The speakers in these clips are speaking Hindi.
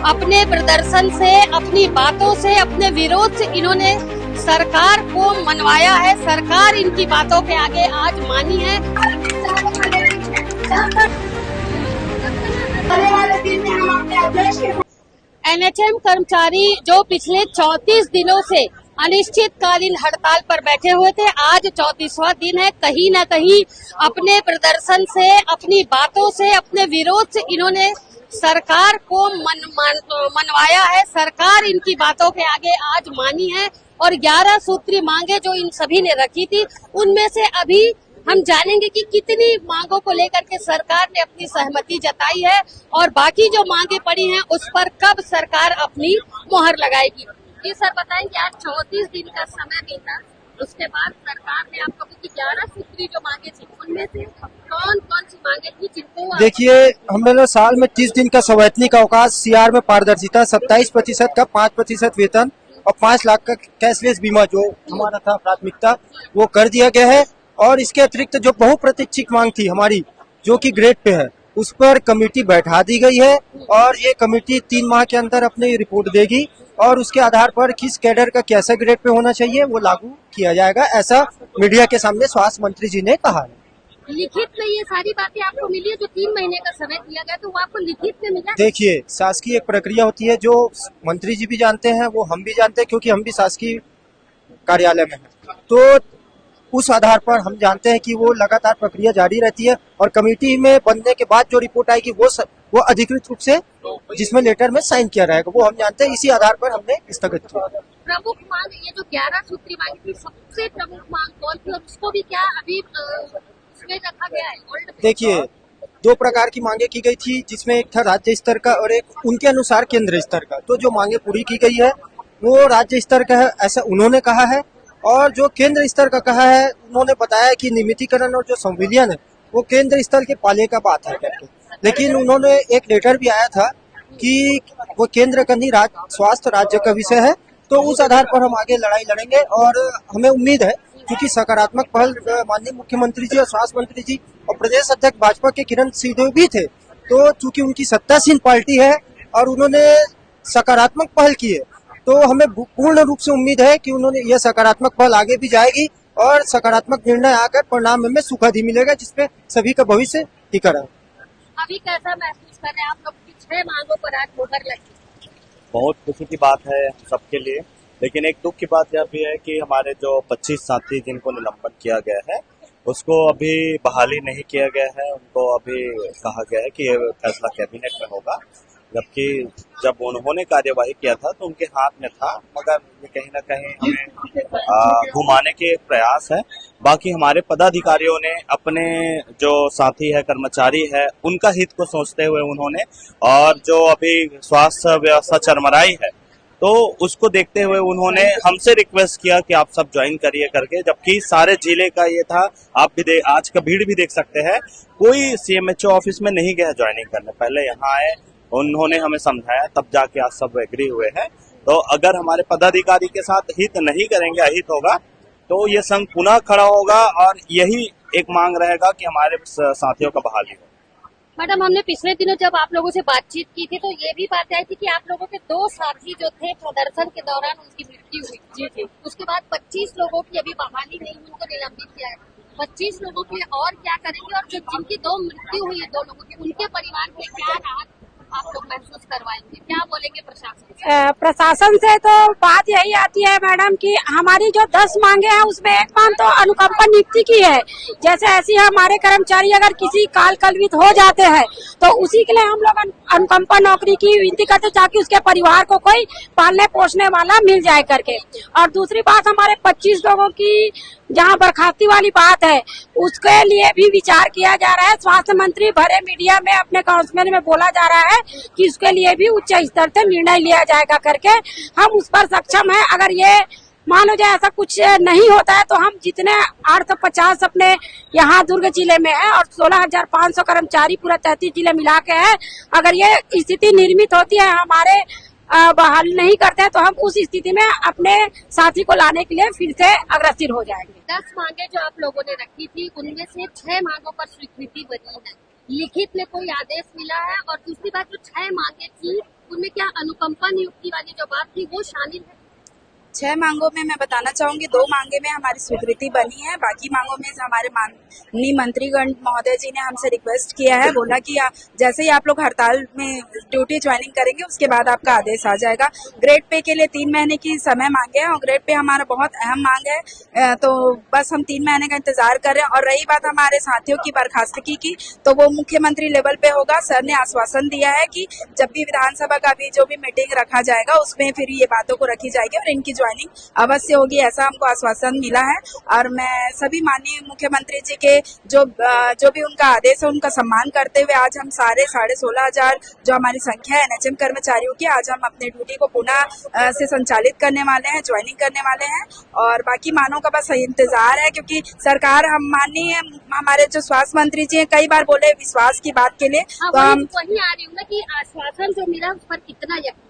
अपने प्रदर्शन से, अपनी बातों से, अपने विरोध से इन्होंने सरकार को मनवाया है। सरकार इनकी बातों के आगे आज मानी है। एनएचएम कर्मचारी जो पिछले 34 दिनों से अनिश्चितकालीन हड़ताल पर बैठे हुए थे, आज 34वां दिन है। कहीं न कहीं अपने प्रदर्शन से, अपनी बातों से, अपने विरोध से इन्होंने सरकार को मनवाया है। सरकार इनकी बातों के आगे आज मानी है और 11 सूत्री मांगे जो इन सभी ने रखी थी, उनमें से अभी हम जानेंगे कि कितनी मांगों को लेकर के सरकार ने अपनी सहमति जताई है और बाकी जो मांगे पड़ी हैं उस पर कब सरकार अपनी मोहर लगाएगी। जी सर, बताएं कि आज 34 दिन का समय बीता, उसके बाद सरकार ने आपको 11 सूत्री जो मांगे थी उनमें से कौन कौन सी मांगे थी जिनको? देखिए, हमने साल में 30 दिन का सवैतनिक अवकाश, सीआर में पारदर्शिता, 27% का 5% वेतन और 5 लाख का कैशलेस बीमा जो हमारा था प्राथमिकता, वो कर दिया गया है। और इसके अतिरिक्त जो बहुप्रतीक्षित मांग थी हमारी, जो कि ग्रेड पे है, उस पर कमेटी बैठा दी गई है और ये कमेटी 3 माह के अंदर अपनी रिपोर्ट देगी और उसके आधार पर किस कैडर का कैसा ग्रेड पे होना चाहिए वो लागू किया जाएगा, ऐसा मीडिया के सामने स्वास्थ्य मंत्री जी ने कहा है। लिखित में ये सारी बातें आपको मिली है? जो 3 महीने का समय दिया गया तो वो आपको लिखित में मिला? देखिए, शासकीय एक प्रक्रिया होती है जो मंत्री जी भी जानते हैं, वो हम भी जानते हैं क्योंकि हम भी शासकीय कार्यालय में हैं। तो उस आधार पर हम जानते हैं कि वो लगातार प्रक्रिया जारी रहती है और कमेटी में बनने के बाद जो रिपोर्ट आएगी वो अधिकृत रूप से जिसमें लेटर में साइन किया रहेगा, वो हम जानते हैं। इसी आधार पर हमने स्थगित किया। प्रमुख मांग ये जो 11 सूत्री मांग थी, सबसे प्रमुख मांग कौन थी और उसको भी क्या अभी उसमें रखा गया है? देखिए, 2 प्रकार की मांगे की गई थी, जिसमें एक था राज्य स्तर का और एक उनके अनुसार केंद्र स्तर का। तो जो मांगे पूरी की गई है वो राज्य स्तर का है, ऐसा उन्होंने कहा है। और जो केंद्र स्तर का कहा है, उन्होंने बताया कि नियमितीकरण और जो संविलियन है वो केंद्र स्तर के पाले का बात है करके। लेकिन उन्होंने एक लेटर भी आया था कि वो केंद्र का नहीं, स्वास्थ्य राज्य का विषय है। तो उस आधार पर हम आगे लड़ाई लड़ेंगे और हमें उम्मीद है क्योंकि सकारात्मक पहल माननीय मुख्यमंत्री जी और स्वास्थ्य मंत्री जी और प्रदेश अध्यक्ष भाजपा के किरण सिंह भी थे। तो चूंकि उनकी सत्तासीन पार्टी है और उन्होंने सकारात्मक पहल की है, तो हमें पूर्ण रूप से उम्मीद है कि उन्होंने यह सकारात्मक पहल आगे भी जाएगी और सकारात्मक निर्णय आकर परिणाम में सुखद ही मिलेगा, जिसपे सभी का भविष्य टिका रहे। अभी कैसा महसूस कर रहे हैं आप लोग की 6 मांगों पर आज मोहर लगी? बहुत खुशी की बात है सबके लिए, लेकिन एक दुख की बात यह भी है कि हमारे जो 25 साथी जिनको निलंबन किया गया है उसको अभी बहाली नहीं किया गया है। उनको अभी कहा गया है कि ये फैसला कैबिनेट में होगा, जबकि जब उन्होंने कार्यवाही किया था तो उनके हाथ में था, मगर ये कहीं ना कहीं हमें घुमाने के प्रयास है। बाकी हमारे पदाधिकारियों ने अपने जो साथी है, कर्मचारी है, उनका हित को सोचते हुए उन्होंने, और जो अभी स्वास्थ्य व्यवस्था चरमराई है तो उसको देखते हुए उन्होंने हमसे रिक्वेस्ट किया कि आप सब ज्वाइन करिए करके, जबकि सारे जिले का ये था। आप भी आज का भीड़ भी देख सकते हैं, कोई सीएमएचओ ऑफिस में नहीं गया ज्वाइनिंग करने, पहले यहाँ आए, उन्होंने हमें समझाया, तब जाके आज सब एग्री हुए हैं। तो अगर हमारे पदाधिकारी के साथ हित नहीं करेंगे, अहित होगा, तो ये संघ पुनः खड़ा होगा और यही एक मांग रहेगा कि हमारे साथियों का बहाली हो। मैडम, हमने पिछले दिनों जब आप लोगों से बातचीत की थी तो ये भी बात आई थी कि आप लोगों के 2 साथी जो थे प्रदर्शन के दौरान उनकी मृत्यु हुई थी। उसके बाद 25 लोगों की अभी बहाली नहीं, उनको निलंबित किया है। 25 लोगों के और क्या करेंगे और जो जिनकी 2 मृत्यु हुई है 2 लोगों की, उनके परिवार को क्या राहत आप लोग महसूस करवाएंगे, क्या बोलेंगे प्रशासन? प्रशासन से तो बात यही आती है मैडम कि हमारी जो 10 मांगे हैं उसमें एक मांग तो अनुकंपा नियुक्ति की है। जैसे ऐसी हमारे कर्मचारी अगर किसी काल कलवित हो जाते हैं तो उसी के लिए हम लोग अनुकंपा नौकरी की विनती करते ताकि उसके परिवार को कोई पालने पोषने वाला मिल जाए करके। और दूसरी बात, हमारे 25 लोगों की जहाँ बर्खास्ती वाली बात है उसके लिए भी विचार किया जा रहा है। स्वास्थ्य मंत्री भरे मीडिया में अपने काउंसिल में बोला जा रहा है कि उसके लिए भी उच्च स्तर से निर्णय लिया जाएगा करके। हम उस पर सक्षम है। अगर ये मान लो जाए ऐसा कुछ नहीं होता है तो हम जितने 850 अपने यहाँ दुर्ग जिले में है और 16,500 कर्मचारी पूरा 33 जिले मिला के है, अगर ये स्थिति निर्मित होती है, हमारे बहाल नहीं करते हैं तो हम उस स्थिति में अपने साथी को लाने के लिए फिर से अग्रसर हो जाएंगे। 10 मांगे जो आप लोगों ने रखी थी उनमें से 6 मांगों पर स्वीकृति बनी है, लिखित में कोई आदेश मिला है? और दूसरी बात, जो 6 मांगे थी उनमें क्या अनुकंपा नियुक्ति वाली जो बात थी वो शामिल है? 6 मांगों में मैं बताना चाहूंगी 2 मांगे में हमारी स्वीकृति बनी है, बाकी मांगों में हमारे माननीय मंत्रीगण महोदय जी ने हमसे रिक्वेस्ट किया है, बोला कि जैसे ही आप लोग हड़ताल में ड्यूटी ज्वाइनिंग करेंगे उसके बाद आपका आदेश आ जाएगा। ग्रेड पे के लिए 3 महीने की समय मांगे हैं और ग्रेड पे हमारा बहुत अहम मांग है, तो बस हम 3 महीने का इंतजार कर रहे हैं। और रही बात हमारे साथियों की बर्खास्तगी की, तो वो मुख्यमंत्री लेवल पे होगा। सर ने आश्वासन दिया है कि जब भी विधानसभा का भी जो भी मीटिंग रखा जाएगा उसमें फिर ये बातों को रखी जाएगी और इनकी ज्वाइनिंग अवश्य होगी, ऐसा हमको आश्वासन मिला है। और मैं सभी माननीय मुख्यमंत्री जी के जो भी उनका आदेश है उनका सम्मान करते हुए आज हम सारे 16,500 जो हमारी संख्या है एनएचएम कर्मचारियों की, आज हम अपने ड्यूटी को पुनः से संचालित करने वाले हैं, ज्वाइनिंग करने वाले हैं। और बाकी मानों का बस इंतजार है, क्योंकि सरकार हम माननीय हमारे जो स्वास्थ्य मंत्री जी हैं कई बार बोले विश्वास की बात के लिए, तो हम वही आ रही हूँ ना कि आश्वासन जो मिला उस पर कितना यकीन?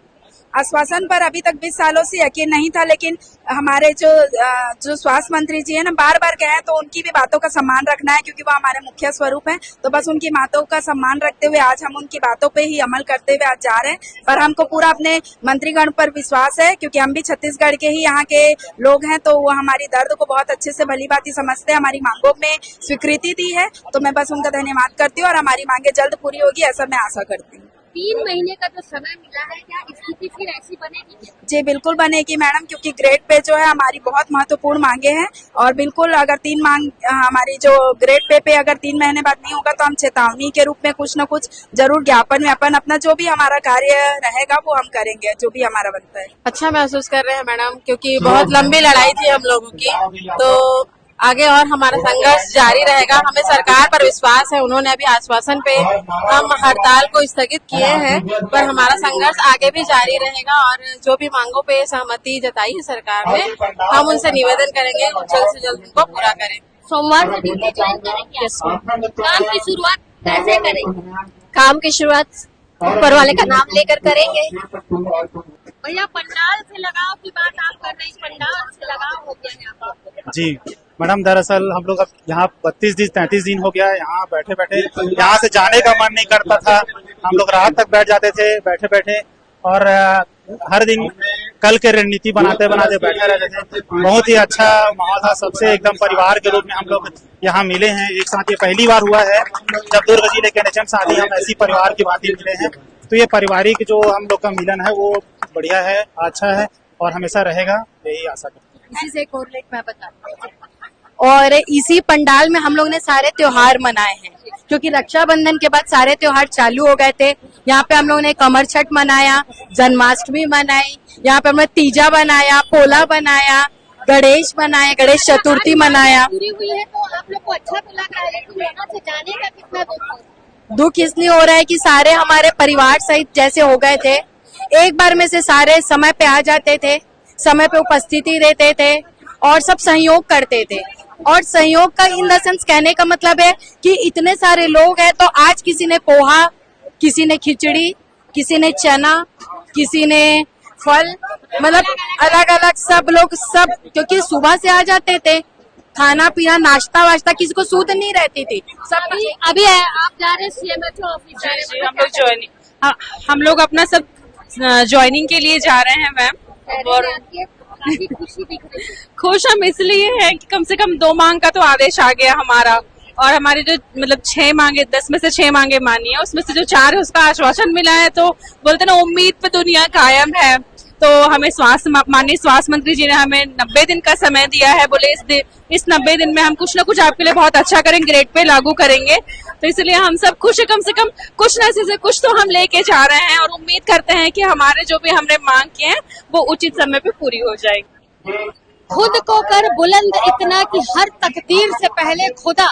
आश्वासन पर अभी तक 20 सालों से यकीन नहीं था, लेकिन हमारे जो स्वास्थ्य मंत्री जी है ना बार बार कहे तो उनकी भी बातों का सम्मान रखना है, क्योंकि वो हमारे मुखिया स्वरूप हैं। तो बस उनकी बातों का सम्मान रखते हुए आज हम उनकी बातों पे ही अमल करते हुए आज जा रहे हैं। पर हमको पूरा अपने मंत्रीगण पर विश्वास है, क्योंकि हम भी छत्तीसगढ़ के ही यहाँ के लोग हैं, तो वो हमारी दर्द को बहुत अच्छे से भली भांति समझते हैं। हमारी मांगों में स्वीकृति दी है, तो मैं बस उनका धन्यवाद करती हूँ और हमारी मांगे जल्द पूरी होगी ऐसा मैं आशा करती हूँ। 3 महीने का जो समय मिला है, क्या स्थिति फिर ऐसी बनेगी? जी बिल्कुल बनेगी मैडम, क्योंकि ग्रेड पे जो है हमारी बहुत महत्वपूर्ण मांगे हैं और बिल्कुल अगर 3 मांग हमारी जो ग्रेड पे अगर 3 महीने बाद नहीं होगा तो हम चेतावनी के रूप में कुछ न कुछ जरूर ज्ञापन व्यापन अपना जो भी हमारा कार्य रहेगा वो हम करेंगे, जो भी हमारा बनता है। अच्छा महसूस कर रहे हैं मैडम, क्योंकि बहुत लंबी लड़ाई थी हम लोगों की, तो आगे और हमारा संघर्ष जारी रहेगा। हमें सरकार पर विश्वास है, उन्होंने अभी आश्वासन पे हम हड़ताल को स्थगित किए हैं, पर हमारा संघर्ष आगे भी जारी रहेगा और जो भी मांगों पे सहमति जताई है सरकार ने, हम उनसे निवेदन करेंगे जल्द से जल्द उनको पूरा करें। सोमवार से ड्यूटी ज्वाइन करेंगे? काम की शुरुआत कैसे करेंगे? काम की शुरुआत ऊपर वाले का नाम लेकर करेंगे। भैया, पंडाल से लगाव की बात आप कर रहे हैं, पंडाल से लगाव हो गया यहाँ पर? जी मैडम, दरअसल हम लोग अब यहाँ 32-33 दिन हो गया है, यहाँ बैठे बैठे यहाँ से जाने का मन नहीं करता था। हम लोग रात तक बैठ जाते थे बैठे बैठे और हर दिन कल के रणनीति बनाते बनाते बैठे रहते थे। बहुत ही अच्छा माहौल था, सबसे एकदम परिवार के रूप में हम लोग यहाँ मिले हैं एक साथ। ये पहली बार हुआ है जब दुर्ग जिले के एनएचएम साथी हम ऐसी परिवार की भांति मिले हैं, तो ये पारिवारिक जो हम लोग का मिलन है वो बढ़िया है, अच्छा है और हमेशा रहेगा, यही आशा करते हैं। इसी से कोरिलेट मैं बताती हूँ। और इसी पंडाल में हम लोग ने सारे त्योहार मनाए हैं, क्योंकि रक्षाबंधन के बाद सारे त्योहार चालू हो गए थे। यहाँ पे हम लोगों ने कमर छठ मनाया, जन्माष्टमी मनाई, यहाँ पे हमने तीजा बनाया, पोला बनाया, गणेश बनाया, गणेश चतुर्थी मनाया। पूरी हुई है तो आप लोग को अच्छा तो लग रहा है, लेकिन यहाँ से जाने का कितना दुख इसलिए हो रहा है कि सारे हमारे परिवार सहित जैसे हो गए थे, एक बार में से सारे समय पे आ जाते थे, समय पे उपस्थिति देते थे और सब सहयोग करते थे। और सहयोग का इन द सेंस कहने का मतलब है कि इतने सारे लोग हैं, तो आज किसी ने पोहा, किसी ने खिचड़ी, किसी ने चना, किसी ने फल, मतलब अलग अलग सब लोग सब, क्योंकि सुबह से आ जाते थे, खाना पीना नाश्ता वाश्ता किसी को सूद नहीं रहती थी। सब अभी आप जा रहे सीएमएचओ ऑफिस? हम लोग ज्वाइनिंग, हम लोग अपना सब ज्वाइनिंग के लिए जा रहे हैं मैम। और काफी खुशी दिख रही है। खुश हम इसलिए हैं कि कम से कम 2 मांग का तो आदेश आ गया हमारा, और हमारी जो मतलब 6 मांगे 10 में से 6 मांगे मानी है, उसमें से जो 4 है उसका आश्वासन मिला है। तो बोलते ना उम्मीद पे दुनिया कायम है। तो हमें माननीय स्वास्थ्य मंत्री जी ने हमें 90 दिन का समय दिया है, बोले इस 90 दिन में हम कुछ ना कुछ आपके लिए बहुत अच्छा करेंगे, ग्रेड पे लागू करेंगे। तो इसलिए हम सब खुश है, कम से कम कुछ न से कुछ तो हम लेके जा रहे हैं और उम्मीद करते हैं कि हमारे जो भी हमने मांग किए हैं वो उचित समय पे पूरी हो जाएगी। खुद को कर बुलंद इतना कि हर तकदीर से पहले खुदा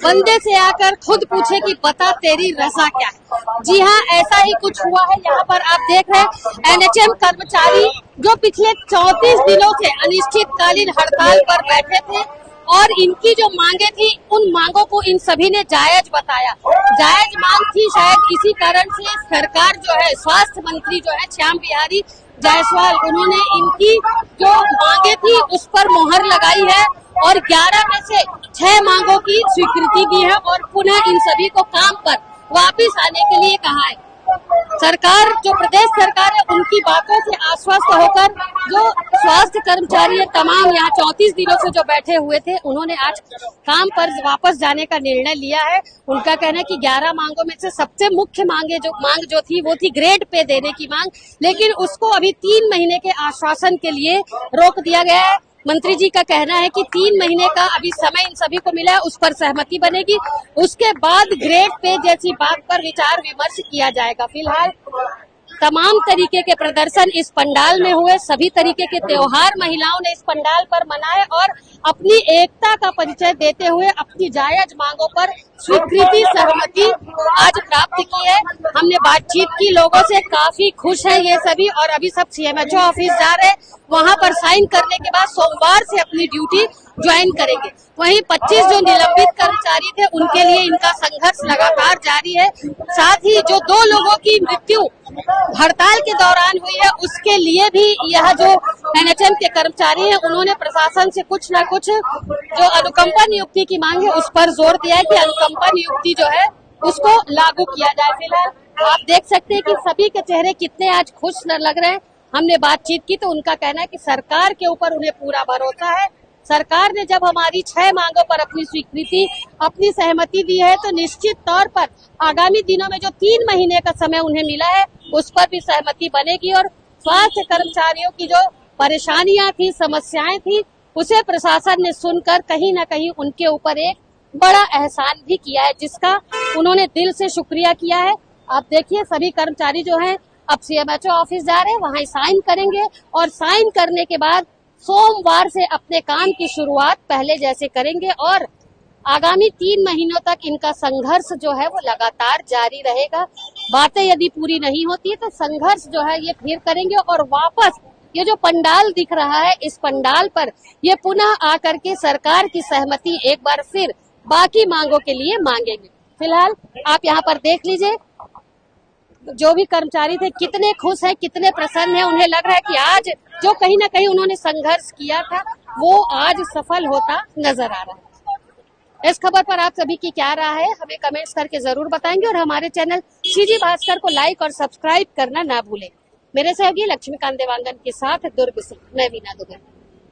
बंदे से आकर खुद पूछे कि बता तेरी रजा क्या है। जी हाँ, ऐसा ही कुछ हुआ है। यहाँ पर आप देख रहे हैं एनएचएम कर्मचारी जो पिछले 34 दिनों से अनिश्चितकालीन हड़ताल पर बैठे थे और इनकी जो मांगे थी उन मांगों को इन सभी ने जायज बताया। जायज मांग थी, शायद इसी कारण से सरकार जो है, स्वास्थ्य मंत्री जो है श्याम बिहारी जायसवाल, उन्होंने इनकी जो मांगे थी उस पर मोहर लगाई है और 11 में से 6 मांगों की स्वीकृति दी है और पुनः इन सभी को काम पर वापिस आने के लिए कहा है। सरकार जो प्रदेश सरकार है उनकी बातों से आश्वस्त होकर जो स्वास्थ्य कर्मचारी है तमाम यहाँ 34 दिनों से जो बैठे हुए थे उन्होंने आज काम पर वापस जाने का निर्णय लिया है। उनका कहना है कि 11 मांगों में से सबसे मुख्य मांग जो थी वो थी ग्रेड पे देने की मांग, लेकिन उसको अभी 3 महीने के आश्वासन के लिए रोक दिया गया है। मंत्री जी का कहना है कि 3 महीने का अभी समय इन सभी को मिला है, उस पर सहमति बनेगी, उसके बाद ग्रेड पे जैसी बात पर विचार विमर्श किया जाएगा। फिलहाल तमाम तरीके के प्रदर्शन इस पंडाल में हुए, सभी तरीके के त्योहार महिलाओं ने इस पंडाल पर मनाए और अपनी एकता का परिचय देते हुए अपनी जायज मांगों पर स्वीकृति सहमति आज प्राप्त की है। हमने बातचीत की, लोगों से काफी खुश है ये सभी और अभी सब CMHO ऑफिस जा रहे हैं, वहां पर साइन करने के बाद सोमवार से अपनी ड्यूटी ज्वाइन करेंगे। वहीं 25 जो निलंबित कर्मचारी थे उनके लिए इनका संघर्ष लगातार जारी है। साथ ही जो 2 लोगों की मृत्यु हड़ताल के दौरान हुई है उसके लिए भी यह जो NHM के कर्मचारी हैं उन्होंने प्रशासन से कुछ न कुछ जो अनुकंपा नियुक्ति की मांग है उस पर जोर दिया है कि अनुकंपा नियुक्ति जो है उसको लागू किया जाए। फिलहाल आप देख सकते हैं कि सभी के चेहरे कितने आज खुश लग रहे हैं। हमने बातचीत की तो उनका कहना है कि सरकार के ऊपर उन्हें पूरा भरोसा है। सरकार ने जब हमारी 6 मांगों पर अपनी स्वीकृति अपनी सहमति दी है तो निश्चित तौर पर आगामी दिनों में जो 3 महीने का समय उन्हें मिला है उस पर भी सहमति बनेगी और स्वास्थ्य कर्मचारियों की जो परेशानियां थी समस्याएं थी उसे प्रशासन ने सुनकर कहीं न कहीं उनके ऊपर एक बड़ा एहसान भी किया है, जिसका उन्होंने दिल से शुक्रिया किया है। आप देखिए सभी कर्मचारी जो हैं अब CMHO ऑफिस जा रहे हैं, वहां साइन करेंगे और साइन करने के बाद सोमवार से अपने काम की शुरुआत पहले जैसे करेंगे और आगामी 3 महीनों तक इनका संघर्ष जो है वो लगातार जारी रहेगा। बातें यदि पूरी नहीं होती है तो संघर्ष जो है ये फिर करेंगे और वापस ये जो पंडाल दिख रहा है इस पंडाल पर ये पुनः आकर के सरकार की सहमति एक बार फिर बाकी मांगों के लिए मांगेंगे। फिलहाल आप यहाँ पर देख लीजिए जो भी कर्मचारी थे कितने खुश हैं, कितने प्रसन्न हैं। उन्हें लग रहा है कि आज जो कहीं ना कहीं उन्होंने संघर्ष किया था वो आज सफल होता नजर आ रहा है। इस खबर पर आप सभी की क्या राय है हमें कमेंट्स करके जरूर बताएंगे और हमारे चैनल CG भास्कर को लाइक और सब्सक्राइब करना ना भूलें। मेरे सहयोगी लक्ष्मीकांत देवांगन के साथ दुर्ग से मैं वीना दुबे।